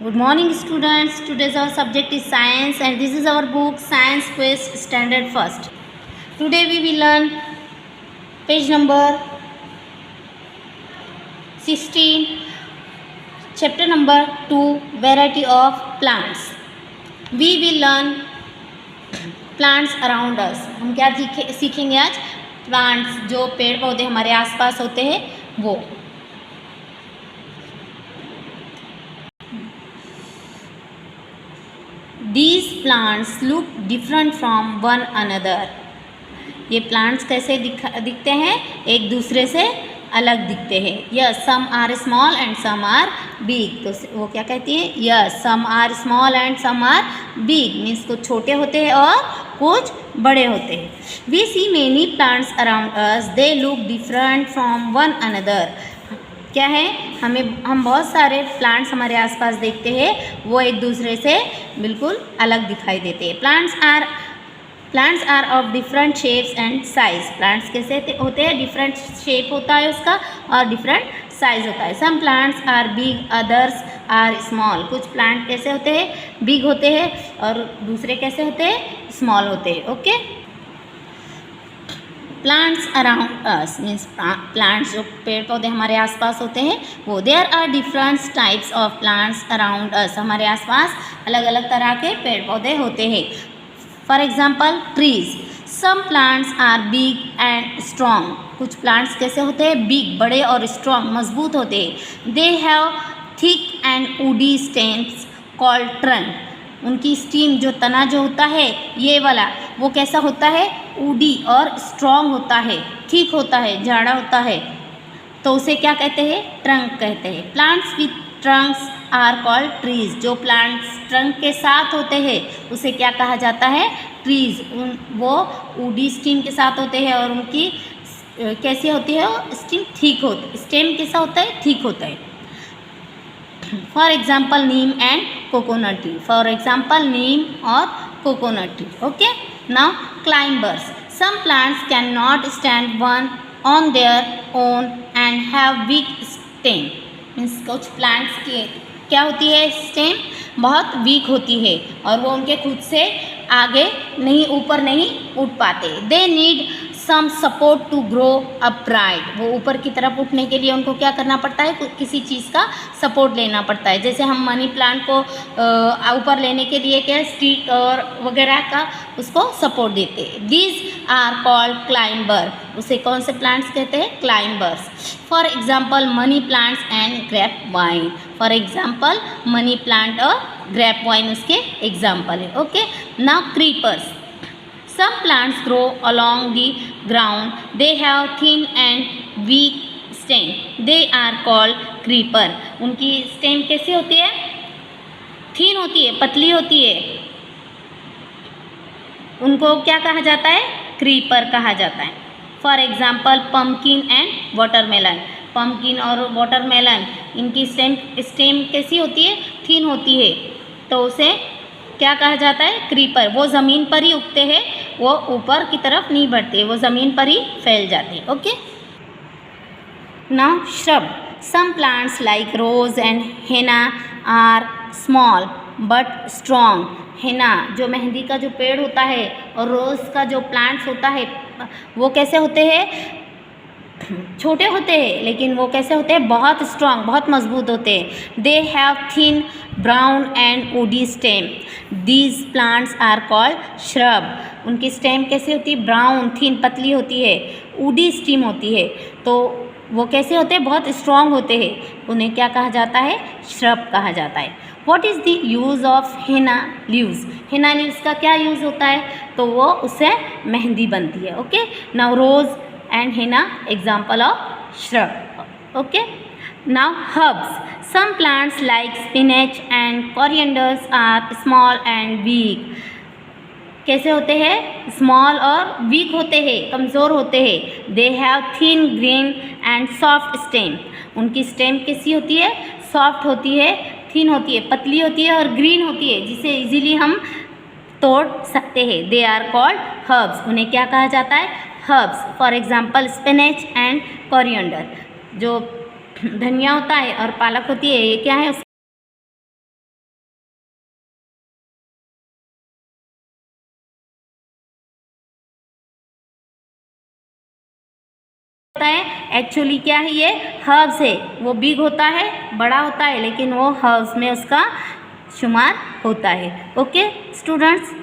Good morning students. Today's our subject is science and this is our book Science Quest Standard First. Today we will learn page number 16, chapter number 2, variety of plants. We will learn plants around us. हम क्या सीखेंगे आज? Plants, जो पेड़ पौधे हमारे आसपास होते हैं वो. These plants look different from one another. ये प्लांट्स कैसे दिखते हैं? एक दूसरे से अलग दिखते हैं. Yes, some are small and some are big. तो वो क्या कहती है? Yes, some are small and some are big. Means कुछ छोटे होते हैं और कुछ बड़े होते हैं. We see many plants around us. They look different from one another. क्या है? हम बहुत सारे प्लांट्स हमारे आसपास देखते हैं, वो एक दूसरे से बिल्कुल अलग दिखाई देते हैं. Plants are of different shapes and size. प्लांट्स कैसे होते हैं? डिफरेंट शेप होता है उसका और डिफरेंट साइज होता है. Some plants are big, others are small. कुछ प्लांट कैसे होते हैं? बिग होते हैं और दूसरे कैसे होते हैं? स्मॉल होते हैं. Okay. Plants around us means plants, जो पेड़ पौधे हमारे आसपास होते हैं वो. There are different types of plants around us. हमारे आसपास अलग अलग तरह के पेड़ पौधे होते हैं. For example trees. Some plants are big and strong. कुछ प्लांट्स कैसे होते हैं? बिग, बड़े और स्ट्रॉन्ग, मजबूत होते हैं. They have thick and woody stems called trunk. उनकी स्टीम, जो तना जो होता है ये वाला, वो कैसा होता है? वुडी और स्ट्रॉन्ग होता है, ठीक होता है, जाड़ा होता है, तो उसे क्या कहते हैं? ट्रंक कहते हैं. Plants with trunks are called trees. जो प्लांट्स ट्रंक के साथ होते हैं उसे क्या कहा जाता है? ट्रीज. वो वुडी स्टीम के साथ होते हैं और उनकी कैसी होती है? स्टीम ठीक होती, स्टेम कैसा होता है? ठीक होता है. For example neem and coconut tree. For example neem और coconut tree. Okay. Now climbers. Some plants can not stand one on their own and have weak stem. Means कुछ प्लांट्स की क्या होती है? स्टेम बहुत वीक होती है और वो उनके खुद से आगे नहीं, ऊपर नहीं उठ पाते. They need some support to grow upright. वो ऊपर की तरफ उठने के लिए उनको क्या करना पड़ता है? किसी चीज़ का सपोर्ट लेना पड़ता है. जैसे हम मनी प्लांट को ऊपर लेने के लिए क्या स्टिक और वगैरह का उसको सपोर्ट देते हैं. These are called climber. उसे कौन से प्लांट्स कहते हैं? Climbers. For example money plants and grape vine. For example money plant और ग्रेप वाइन उसके एग्जाम्पल है. Okay. Now creepers. Some plants grow along the ground. They have thin and weak stem. They are called creeper. उनकी stem कैसी होती है? थीन होती है, पतली होती है. उनको क्या कहा जाता है? क्रीपर कहा जाता है. For example pumpkin and watermelon. Pumpkin और वाटरमेलन, इनकी स्टेम कैसी होती है? थीन होती है, तो उसे क्या कहा जाता है? क्रीपर. वो ज़मीन पर ही उगते हैं, वो ऊपर की तरफ नहीं बढ़ते, वो ज़मीन पर ही फैल जाते हैं. Okay. Now shrub. Some plants like rose and henna are small but strong. Henna, जो मेहंदी का जो पेड़ होता है, और रोज़ का जो प्लांट्स होता है वो कैसे होते हैं? छोटे होते हैं, लेकिन वो कैसे होते हैं? बहुत स्ट्रॉन्ग, बहुत मजबूत होते हैं. They have thin brown and woody stem. These plants are called shrub. उनकी स्टेम कैसी होती है? ब्राउन, थिन, पतली होती है, वुडी स्टीम होती है, तो वो कैसे होते हैं? बहुत स्ट्रॉन्ग होते हैं. उन्हें क्या कहा जाता है? श्रब कहा जाता है. What is the use of henna leaves. Henna leaves का क्या यूज़ होता है? तो वो उससे मेहंदी बनती है. Okay. Now rose and henna example of shrub. Okay. Now herbs. Some plants like spinach and corianders are small and weak. कैसे होते हैं? स्मॉल और वीक होते हैं, कमज़ोर होते हैं. They have thin green and soft stem. उनकी स्टेम कैसी होती है? सॉफ्ट होती है, थिन होती है, पतली होती है और ग्रीन होती है, जिसे इजीली हम तोड़ सकते हैं. They are called herbs. उन्हें क्या कहा जाता है? Herbs. For example spinach and coriander. जो धनिया होता है और पालक होती है, ये क्या है? होता है, एक्चुअली क्या है ये हर्ब्स है, वो बिग होता है, बड़ा होता है, लेकिन वो हर्ब्स में उसका शुमार होता है। Okay students.